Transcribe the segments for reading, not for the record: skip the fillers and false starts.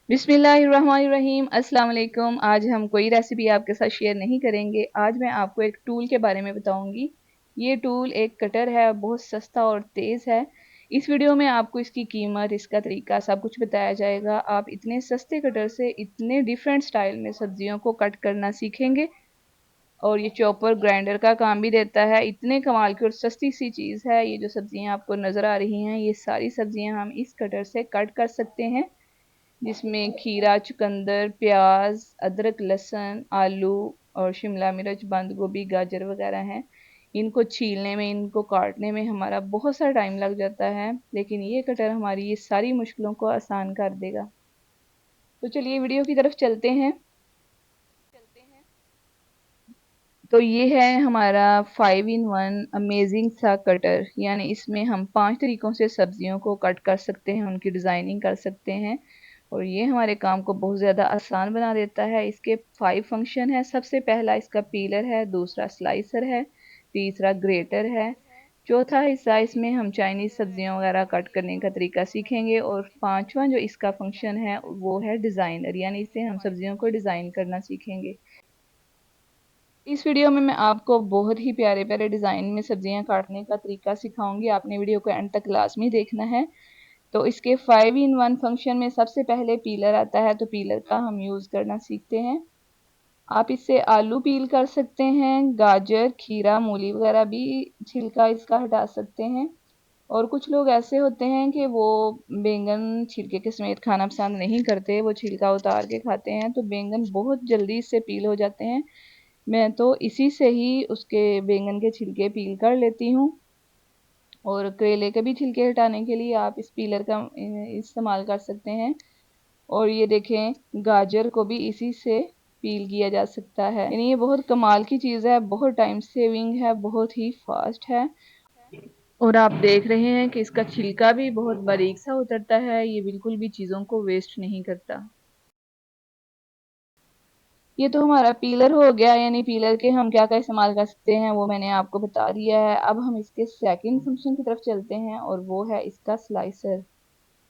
बिस्मिल्लाहिर्रहमानिर्रहीम। अस्सलाम वालेकुम। आज हम कोई रेसिपी आपके साथ शेयर नहीं करेंगे। आज मैं आपको एक टूल के बारे में बताऊंगी। ये टूल एक कटर है, बहुत सस्ता और तेज़ है। इस वीडियो में आपको इसकी कीमत, इसका तरीका सब कुछ बताया जाएगा। आप इतने सस्ते कटर से इतने डिफरेंट स्टाइल में सब्जियों को कट करना सीखेंगे। और ये चॉपर ग्राइंडर का काम भी देता है। इतने कमाल की और सस्ती सी चीज़ है। ये जो सब्जियां आपको नज़र आ रही हैं, ये सारी सब्जियां हम इस कटर से कट कर सकते हैं, जिसमें खीरा, चुकंदर, प्याज, अदरक, लहसुन, आलू और शिमला मिर्च, बंद गोभी, गाजर वगैरह हैं। इनको छीलने में, इनको काटने में हमारा बहुत सारा टाइम लग जाता है, लेकिन ये कटर हमारी ये सारी मुश्किलों को आसान कर देगा। तो चलिए वीडियो की तरफ चलते हैं। तो ये है हमारा 5 in 1 अमेजिंग सा कटर। यानी इसमें हम 5 तरीकों से सब्जियों को कट कर सकते हैं, उनकी डिज़ाइनिंग कर सकते हैं, और ये हमारे काम को बहुत ज़्यादा आसान बना देता है। इसके 5 फंक्शन है। सबसे पहला इसका पीलर है, दूसरा स्लाइसर है, तीसरा ग्रेटर है, चौथा हिस्सा इसमें हम चाइनीज़ सब्जियों वगैरह कट करने का तरीका सीखेंगे, और पांचवा जो इसका फंक्शन है वो है डिज़ाइनर, यानी इससे हम सब्जियों को डिज़ाइन करना सीखेंगे। इस वीडियो में मैं आपको बहुत ही प्यारे प्यारे डिज़ाइन में सब्जियां काटने का तरीका सिखाऊंगी। आपने वीडियो को एंड तक लाजमी देखना है। तो इसके 5 in 1 फंक्शन में सबसे पहले पीलर आता है, तो पीलर का हम यूज़ करना सीखते हैं। आप इससे आलू पील कर सकते हैं, गाजर, खीरा, मूली वगैरह भी छिलका इसका हटा सकते हैं। और कुछ लोग ऐसे होते हैं कि वो बैंगन छिलके के समेत खाना पसंद नहीं करते, वो छिलका उतार के खाते हैं, तो बैंगन बहुत जल्दी इससे पील हो जाते हैं। मैं तो इसी से ही उसके बैंगन के छिलके पील कर लेती हूँ। और करेले के भी छिलके हटाने के लिए आप इस पीलर का इस्तेमाल कर सकते हैं। और ये देखें, गाजर को भी इसी से पील किया जा सकता है। यानी ये बहुत कमाल की चीज़ है, बहुत टाइम सेविंग है, बहुत ही फास्ट है। और आप देख रहे हैं कि इसका छिलका भी बहुत बारीक सा उतरता है, ये बिल्कुल भी चीज़ों को वेस्ट नहीं करता। ये तो हमारा पीलर हो गया। यानी पीलर के हम क्या क्या इस्तेमाल कर सकते हैं वो मैंने आपको बता दिया है। अब हम इसके सेकंड फंक्शन की तरफ चलते हैं, और वो है इसका स्लाइसर।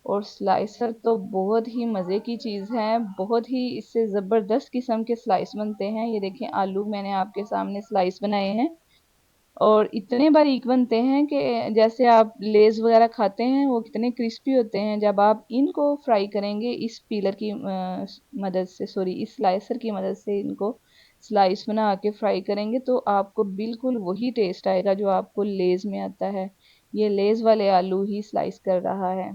और स्लाइसर तो बहुत ही मज़े की चीज़ है, बहुत ही इससे ज़बरदस्त किस्म के स्लाइस बनते हैं। ये देखें, आलू मैंने आपके सामने स्लाइस बनाए हैं, और इतने बारीक बनते हैं कि जैसे आप लेज़ वगैरह खाते हैं वो कितने क्रिस्पी होते हैं। जब आप इनको फ्राई करेंगे इस पीलर की मदद से, सॉरी इस स्लाइसर की मदद से इनको स्लाइस बना के फ्राई करेंगे, तो आपको बिल्कुल वही टेस्ट आएगा जो आपको लेज़ में आता है। ये लेज़ वाले आलू ही स्लाइस कर रहा है।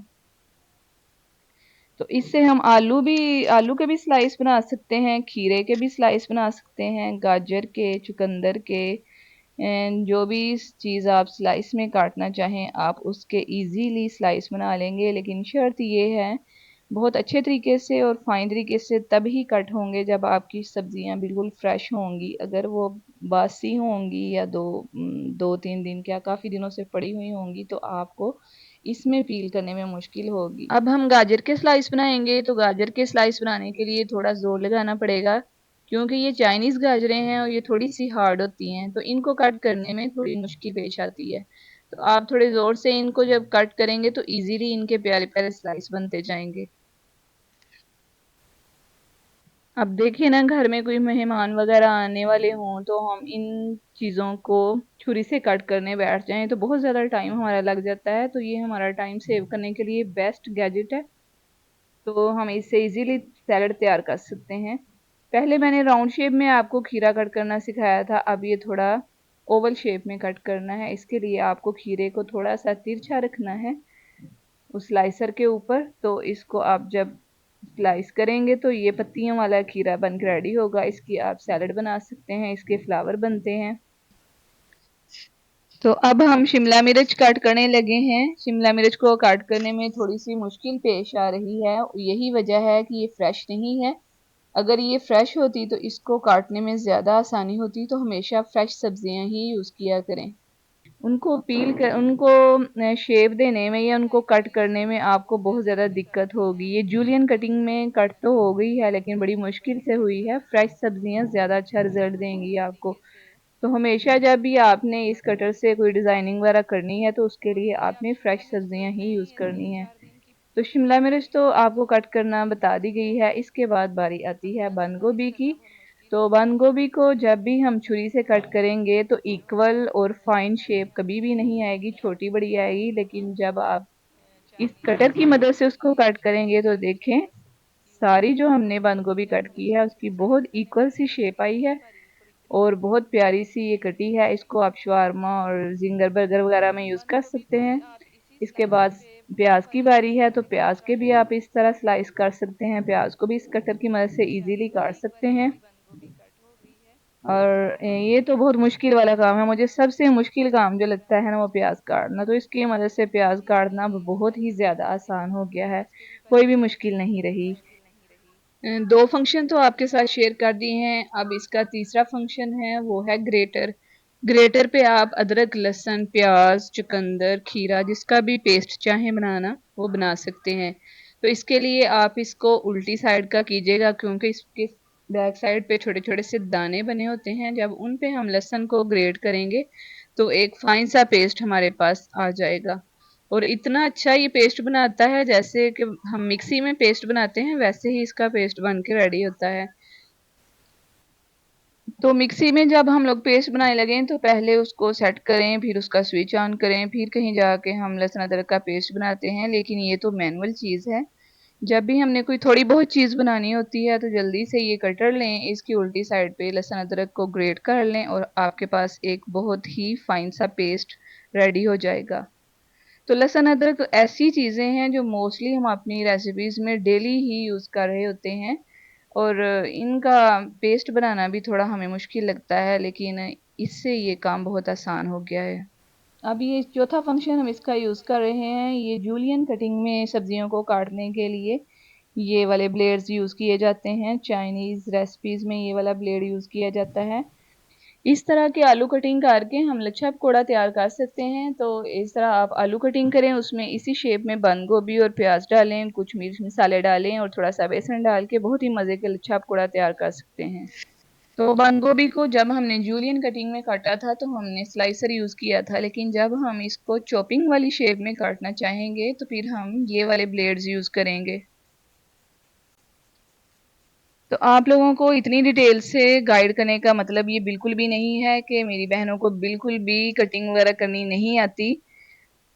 तो इससे हम आलू के भी स्लाइस बना सकते हैं, खीरे के भी स्लाइस बना सकते हैं, गाजर के, चुकंदर के, एंड जो भी चीज़ आप स्लाइस में काटना चाहें आप उसके इजीली स्लाइस बना लेंगे। लेकिन शर्त ये है, बहुत अच्छे तरीके से और फाइन तरीके से तभी कट होंगे जब आपकी सब्जियां बिल्कुल फ्रेश होंगी। अगर वो बासी होंगी या 2-3 दिन, क्या काफ़ी दिनों से पड़ी हुई होंगी, तो आपको इसमें पील करने में मुश्किल होगी। अब हम गाजर के स्लाइस बनाएंगे, तो गाजर के स्लाइस बनाने के लिए थोड़ा जोर लगाना पड़ेगा, क्योंकि ये चाइनीज़ गाजरें हैं और ये थोड़ी सी हार्ड होती हैं, तो इनको कट करने में थोड़ी मुश्किल पेश आती है। तो आप थोड़े ज़ोर से इनको जब कट करेंगे तो इजीली इनके प्यारे प्यारे स्लाइस बनते जाएंगे। अब देखिए ना, घर में कोई मेहमान वगैरह आने वाले हों तो हम इन चीज़ों को छुरी से कट करने बैठ जाएं तो बहुत ज़्यादा टाइम हमारा लग जाता है। तो ये हमारा टाइम सेव करने के लिए बेस्ट गैजेट है। तो हम इससे इजीली सैलड तैयार कर सकते हैं। पहले मैंने राउंड शेप में आपको खीरा कट करना सिखाया था, अब ये थोड़ा ओवल शेप में कट करना है। इसके लिए आपको खीरे को थोड़ा सा तिरछा रखना है उस स्लाइसर के ऊपर। तो इसको आप जब स्लाइस करेंगे तो ये पत्तियों वाला खीरा बन के रेडी होगा। इसकी आप सैलड बना सकते हैं, इसके फ्लावर बनते हैं। तो अब हम शिमला मिर्च काट करने लगे हैं। शिमला मिर्च को काट करने में थोड़ी सी मुश्किल पेश आ रही है, यही वजह है कि ये फ्रेश नहीं है। अगर ये फ्रेश होती तो इसको काटने में ज़्यादा आसानी होती। तो हमेशा फ्रेश सब्जियां ही यूज़ किया करें। उनको पील कर, उनको शेप देने में या उनको कट करने में आपको बहुत ज़्यादा दिक्कत होगी। ये जूलियन कटिंग में कट तो हो गई है, लेकिन बड़ी मुश्किल से हुई है। फ्रेश सब्जियां ज़्यादा अच्छा रिजल्ट देंगी आपको। तो हमेशा जब भी आपने इस कटर से कोई डिज़ाइनिंग वगैरह करनी है तो उसके लिए आपने फ्रेश सब्जियां ही यूज़ करनी है। तो शिमला मिर्च तो आपको कट करना बता दी गई है। इसके बाद बारी आती है बंद गोभी की। तो बंद गोभी को जब भी हम छुरी से कट करेंगे तो इक्वल और फाइन शेप कभी भी नहीं आएगी, छोटी बड़ी आएगी। लेकिन जब आप इस कटर की मदद से उसको कट करेंगे तो देखें, सारी जो हमने बंद गोभी कट की है उसकी बहुत इक्वल सी शेप आई है और बहुत प्यारी सी ये कटी है। इसको आप शवारमा और जिंगर बर्गर वगैरह में यूज कर सकते हैं। इसके बाद प्याज की बारी है, तो प्याज के भी आप इस तरह स्लाइस कर सकते हैं। प्याज को भी इस कटर की मदद से इजीली काट सकते हैं। और ये तो बहुत मुश्किल वाला काम है। मुझे सबसे मुश्किल काम जो लगता है ना वो प्याज काटना। तो इसकी मदद से प्याज काटना बहुत ही ज्यादा आसान हो गया है, कोई भी मुश्किल नहीं रही। दो फंक्शन तो आपके साथ शेयर कर दिए हैं। अब इसका तीसरा फंक्शन है, वो है ग्रेटर। ग्रेटर पे आप अदरक, लहसुन, प्याज, चुकंदर, खीरा जिसका भी पेस्ट चाहें बनाना वो बना सकते हैं। तो इसके लिए आप इसको उल्टी साइड का कीजिएगा, क्योंकि इसके बैक साइड पे छोटे छोटे से दाने बने होते हैं। जब उन पे हम लहसुन को ग्रेट करेंगे तो एक फाइन सा पेस्ट हमारे पास आ जाएगा। और इतना अच्छा ये पेस्ट बनाता है, जैसे कि हम मिक्सी में पेस्ट बनाते हैं वैसे ही इसका पेस्ट बन के रेडी होता है। तो मिक्सी में जब हम लोग पेस्ट बनाने लगे तो पहले उसको सेट करें, फिर उसका स्विच ऑन करें, फिर कहीं जाके हम लहसुन अदरक का पेस्ट बनाते हैं। लेकिन ये तो मैनुअल चीज़ है। जब भी हमने कोई थोड़ी बहुत चीज़ बनानी होती है तो जल्दी से ये कटर लें, इसकी उल्टी साइड पे लहसुन अदरक को ग्रेट कर लें और आपके पास एक बहुत ही फाइन सा पेस्ट रेडी हो जाएगा। तो लहसुन अदरक ऐसी चीज़ें हैं जो मोस्टली हम अपनी रेसिपीज़ में डेली ही यूज़ कर रहे होते हैं। और इनका पेस्ट बनाना भी थोड़ा हमें मुश्किल लगता है, लेकिन इससे ये काम बहुत आसान हो गया है। अब ये चौथा फंक्शन हम इसका यूज़ कर रहे हैं, ये जूलियन कटिंग में सब्जियों को काटने के लिए ये वाले ब्लेड्स यूज़ किए जाते हैं। चाइनीज़ रेसिपीज़ में ये वाला ब्लेड यूज़ किया जाता है। इस तरह के आलू कटिंग करके हम लच्छा पकौड़ा तैयार कर सकते हैं। तो इस तरह आप आलू कटिंग करें, उसमें इसी शेप में बंद गोभी और प्याज डालें, कुछ मिर्च मसाले डालें और थोड़ा सा बेसन डाल के बहुत ही मज़े के लच्छा पकौड़ा तैयार कर सकते हैं। तो बंद गोभी को जब हमने जूलियन कटिंग में काटा था तो हमने स्लाइसर यूज़ किया था, लेकिन जब हम इसको चॉपिंग वाली शेप में काटना चाहेंगे तो फिर हम ये वाले ब्लेड्स यूज़ करेंगे। तो आप लोगों को इतनी डिटेल से गाइड करने का मतलब ये बिल्कुल भी नहीं है कि मेरी बहनों को बिल्कुल भी कटिंग वगैरह करनी नहीं आती।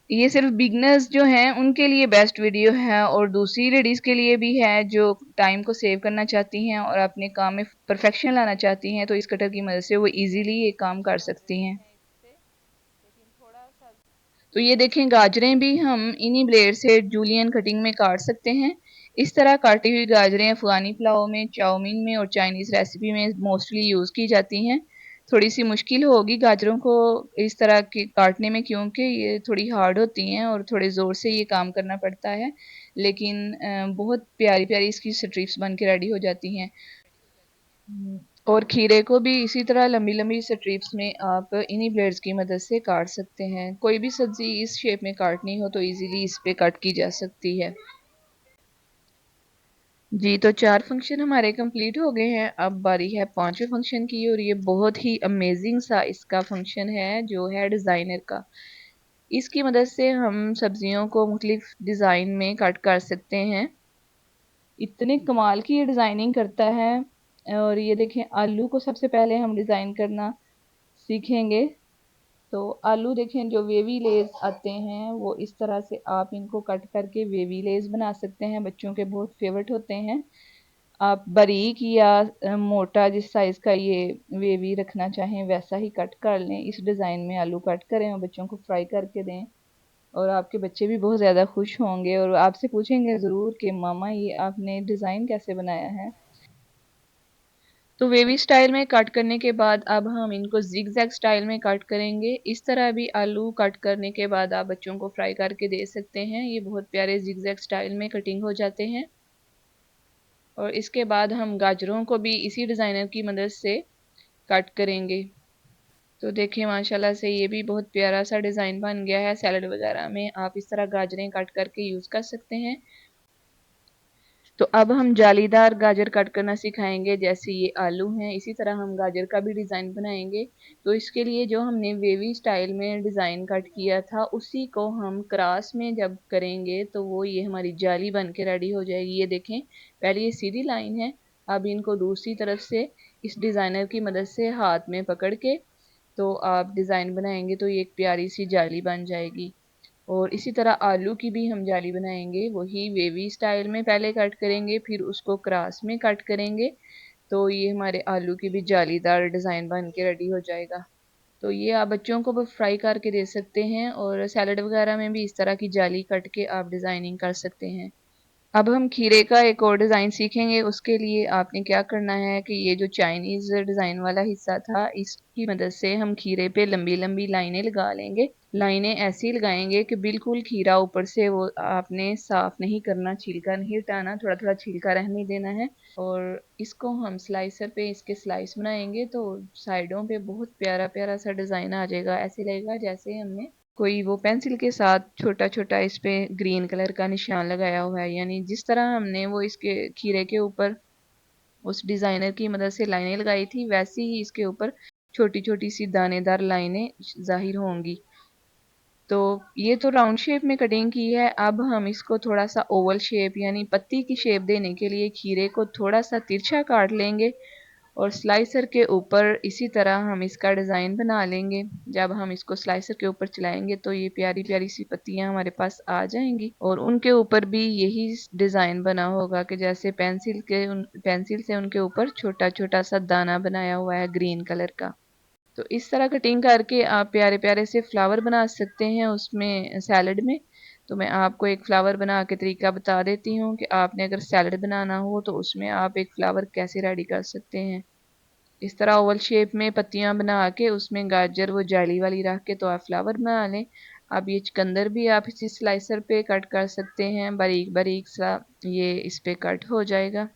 ये सिर्फ बिगनर्स जो हैं उनके लिए बेस्ट वीडियो है, और दूसरी लेडीज़ के लिए भी है जो टाइम को सेव करना चाहती हैं और अपने काम में परफेक्शन लाना चाहती हैं। तो इस कटर की मदद से वो इजीली ये काम कर सकती हैं। तो ये देखें, गाजरें भी हम इन्हीं ब्लेड से जूलियन कटिंग में काट सकते हैं। इस तरह काटी हुई गाजरें अफगानी पुलाव में, चाउमीन में और चाइनीज़ रेसिपी में मोस्टली यूज़ की जाती हैं। थोड़ी सी मुश्किल होगी गाजरों को इस तरह के काटने में, क्योंकि ये थोड़ी हार्ड होती हैं और थोड़े ज़ोर से ये काम करना पड़ता है। लेकिन बहुत प्यारी प्यारी इसकी स्ट्रिप्स बन के रेडी हो जाती हैं। और खीरे को भी इसी तरह लंबी लंबी स्ट्रिप्स में आप इन्हीं ब्लेड्स की मदद से काट सकते हैं। कोई भी सब्जी इस शेप में काटनी हो तो इजीली इस पे कट की जा सकती है। जी, तो 4 फंक्शन हमारे कंप्लीट हो गए हैं। अब बारी है 5वें फंक्शन की, और ये बहुत ही अमेजिंग सा इसका फंक्शन है जो है डिज़ाइनर का। इसकी मदद से हम सब्जियों को मुख्तलिफ डिज़ाइन में कट कर सकते हैं। इतने कमाल की ये डिज़ाइनिंग करता है। और ये देखें, आलू को सबसे पहले हम डिज़ाइन करना सीखेंगे। तो आलू देखें, जो वेवी लेस आते हैं वो इस तरह से आप इनको कट करके वेवी लेस बना सकते हैं। बच्चों के बहुत फेवरेट होते हैं। आप बारीक या मोटा जिस साइज़ का ये वेवी रखना चाहें वैसा ही कट कर लें। इस डिज़ाइन में आलू कट करें और बच्चों को फ्राई करके दें, और आपके बच्चे भी बहुत ज़्यादा खुश होंगे और आपसे पूछेंगे ज़रूर कि मामा ये आपने डिज़ाइन कैसे बनाया है। तो वेवी स्टाइल में कट करने के बाद अब हम इनको जिग जैग स्टाइल में कट करेंगे। इस तरह भी आलू कट करने के बाद आप बच्चों को फ्राई करके दे सकते हैं। ये बहुत प्यारे जिग जैग स्टाइल में कटिंग हो जाते हैं। और इसके बाद हम गाजरों को भी इसी डिज़ाइनर की मदद से कट करेंगे। तो देखिए, माशाल्लाह से ये भी बहुत प्यारा सा डिज़ाइन बन गया है। सैलड वगैरह में आप इस तरह गाजरें कट करके यूज़ कर सकते हैं। तो अब हम जालीदार गाजर कट करना सिखाएंगे। जैसे ये आलू हैं, इसी तरह हम गाजर का भी डिज़ाइन बनाएंगे। तो इसके लिए जो हमने वेवी स्टाइल में डिज़ाइन कट किया था, उसी को हम क्रॉस में जब करेंगे तो वो ये हमारी जाली बन के रेडी हो जाएगी। ये देखें, पहले ये सीधी लाइन है, अब इनको दूसरी तरफ से इस डिज़ाइनर की मदद से हाथ में पकड़ के तो आप डिज़ाइन बनाएंगे तो ये एक प्यारी सी जाली बन जाएगी। और इसी तरह आलू की भी हम जाली बनाएंगे, वही वेवी स्टाइल में पहले कट करेंगे, फिर उसको क्रॉस में कट करेंगे तो ये हमारे आलू की भी जालीदार डिज़ाइन बन के रेडी हो जाएगा। तो ये आप बच्चों को भी फ्राई करके दे सकते हैं और सैलड वगैरह में भी इस तरह की जाली कट के आप डिज़ाइनिंग कर सकते हैं। अब हम खीरे का एक और डिज़ाइन सीखेंगे। उसके लिए आपने क्या करना है कि ये जो चाइनीज़ डिज़ाइन वाला हिस्सा था, इसकी मदद से हम खीरे पे लंबी लंबी लाइनें लगा लेंगे। लाइनें ऐसी लगाएंगे कि बिल्कुल खीरा ऊपर से वो आपने साफ नहीं करना, छिलका नहीं हटाना, थोड़ा थोड़ा छिलका रहने देना है। और इसको हम स्लाइसर पे इसके स्लाइस बनाएंगे तो साइडों पे बहुत प्यारा प्यारा सा डिज़ाइन आ जाएगा। ऐसे लगेगा जैसे हमने कोई वो पेंसिल के साथ छोटा छोटा इस पे ग्रीन कलर का निशान लगाया हुआ है। यानी जिस तरह हमने वो इसके खीरे के ऊपर उस डिज़ाइनर की मदद से लाइनें लगाई थी, वैसे ही इसके ऊपर छोटी छोटी सी दानेदार लाइनें जाहिर होंगी। तो ये तो राउंड शेप में कटिंग की है। अब हम इसको थोड़ा सा ओवल शेप यानी पत्ती की शेप देने के लिए खीरे को थोड़ा सा तिरछा काट लेंगे और स्लाइसर के ऊपर इसी तरह हम इसका डिज़ाइन बना लेंगे। जब हम इसको स्लाइसर के ऊपर चलाएंगे तो ये प्यारी प्यारी सी पत्तियां हमारे पास आ जाएंगी और उनके ऊपर भी यही डिज़ाइन बना होगा कि जैसे पेंसिल से उनके ऊपर छोटा छोटा सा दाना बनाया हुआ है ग्रीन कलर का। तो इस तरह कटिंग करके आप प्यारे प्यारे से फ्लावर बना सकते हैं उसमें सैलड में। तो मैं आपको एक फ्लावर बना के तरीका बता देती हूँ कि आपने अगर सैलड बनाना हो तो उसमें आप एक फ्लावर कैसे रेडी कर सकते हैं। इस तरह ओवल शेप में पत्तियां बना के उसमें गाजर वो जाली वाली रख के तो आप फ्लावर बना लें। अब ये चुकंदर भी आप इसी स्लाइसर पे कट कर सकते हैं, बारीक बारीक सा ये इस पे कट हो जाएगा।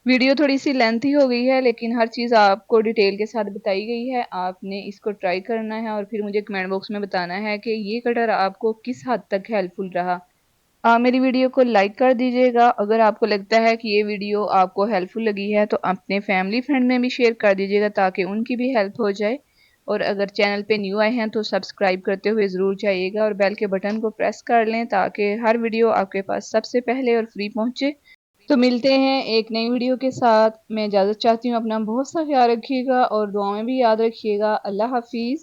वीडियो थोड़ी सी लेंथी हो गई है, लेकिन हर चीज़ आपको डिटेल के साथ बताई गई है। आपने इसको ट्राई करना है और फिर मुझे कमेंट बॉक्स में बताना है कि ये कटर आपको किस हद तक हेल्पफुल रहा। आप मेरी वीडियो को लाइक कर दीजिएगा। अगर आपको लगता है कि ये वीडियो आपको हेल्पफुल लगी है तो अपने फैमिली फ्रेंड में भी शेयर कर दीजिएगा ताकि उनकी भी हेल्प हो जाए। और अगर चैनल पे न्यू आए हैं तो सब्सक्राइब करते हुए ज़रूर जाइएगा और बेल के बटन को प्रेस कर लें ताकि हर वीडियो आपके पास सबसे पहले और फ्री पहुंचे। तो मिलते हैं एक नई वीडियो के साथ। मैं इजाज़त चाहती हूँ। अपना बहुत सा ख्याल रखिएगा और दुआ में भी याद रखिएगा। अल्लाह हाफिज़।